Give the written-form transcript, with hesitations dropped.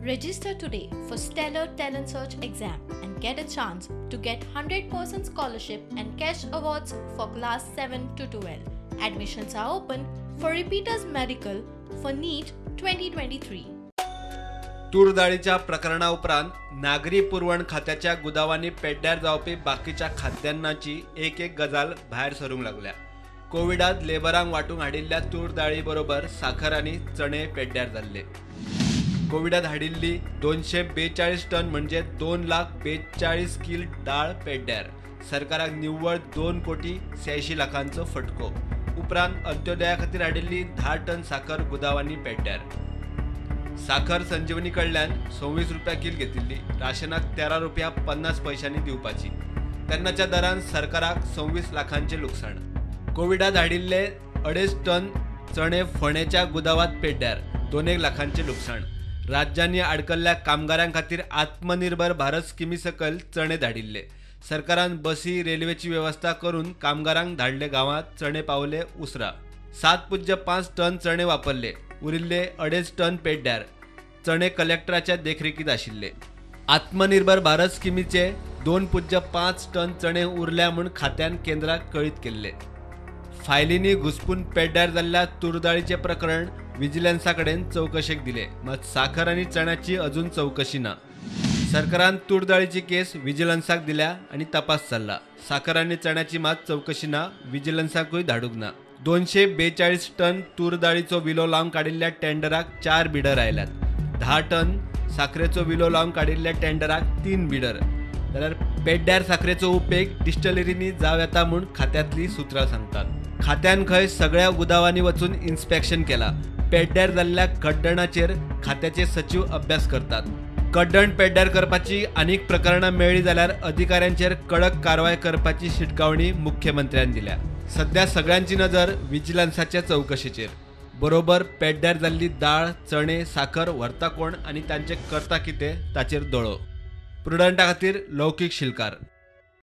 Register today for Stellar Talent Search exam and get a chance to get 100% scholarship and cash awards for class 7 to 12. Admissions are open for repeaters medical for NEET 2023. तूर डाळीच्या प्रकरणाउपरांत नागरी पुरवण खात्याच्या गुदावांनी पेड्ड्यार जावपी बाकीच्या खाद्यान्नाची एक गजाल भायर सरूंक लागल्या। कोविडात लेबरांक वाटूंक हाडिल्ल्या तूर डाळी बरोबर साखर आनी चणे पेड्ड्यार जाल्ले। कोविडात हाडिल्ली 242 टन म्हणजे 2,42,00,000 किल डाळ पेड्ड्यार। सरकाराक निव्वळ 2,86,00,000 लाखांचो फटको। उपरांत अंत्योदया खातीर हाडिल्ली 10 टन साखर गुदावांनी पेड्ड्यार। साखर संजीवनी कडल्यान 26 रुपया किल घेतिल्ली, राशनाक 13 रुपया 50 पैशांनी दिवपाची। तेन्नाच्या दरान सरकाराक 26 लाखांचे लुकसाण। कोविडात हाडिल्ले 2.5 टन चणे फोंडेच्या गुदावांत पेड्ड्यार, 2 लाखांचे लुकसाण। राज्यांनी आडकल्ल्या कामगारांक खातीर आत्मनिर्भर भारत स्किमी सकयल चणे धाडिल्ले। सरकारान बसी रेल्वेची व्यवस्था करून कामगारांक धाडले गावांत, चणे पावले उसरा। 7.5 टन चणे वापरले, उरिल्ले 2.5 टन पेड्ड्यार। चणे कलेक्टराच्या देखरेखीत आशिल्ले। आत्मनिर्भर भारत स्किमीचे 2.5 टन चणे उरल्या म्हूण खात्यान केंद्राक कळीत केल्ले। फायलींनी घुसपून पेड्ड्यार जाल्ल्या तूर डाळीचे प्रकरण विजिलन्सा कडेन चौकशेक दिले, मात साखर आनी चण्याची अजून चौकशी ना। सरकारान तूर डाळीची केस विजिलन्साक दिल्या आनी तपास चल्ला। साखर आनी चण्याची मात चौकशी ना, विजिलन्साकूय धाडूंक ना। 242 टन तूर डाळीचो विलो लावन काडिल्ल्या टेंडराक 4 बिडर आयल्यात। 10 टन साखरेचो विलो लावन काडिल्ल्या टेंडराक 3 बिडर। जाल्यार पेड्ड्यार साखरेचो उपेग डिस्टलरींनी जाव येता म्हूण खात्यांतली सुत्रां सांगतात। खात्यान खंय सगळ्या गुदावांनी वचून इन्स्पेक्शन केला। पेड्ड्यार जाल्ल्या कड्डणाचेर खात्याचे सचिव अभ्यास करतात। कड्डण पेड्ड्यार करपाची आनीक प्रकरणां मेळ्ळी जाल्यार अधिकाऱ्यांचेर कडक कारवाय करपाची शिटकावणी मुख्यमंत्र्यान दिल्या। सध्या सगळ्यांची नजर विजिलन्साच्या चौकशेचेर। बरोबर पेड्ड्यार जाल्ली दाळ, चणे, साखर व्हरता कोण आनी तांचे करता कितें ताचेर दोळो। प्रुडंटा खातीर लौकीक शिलकार।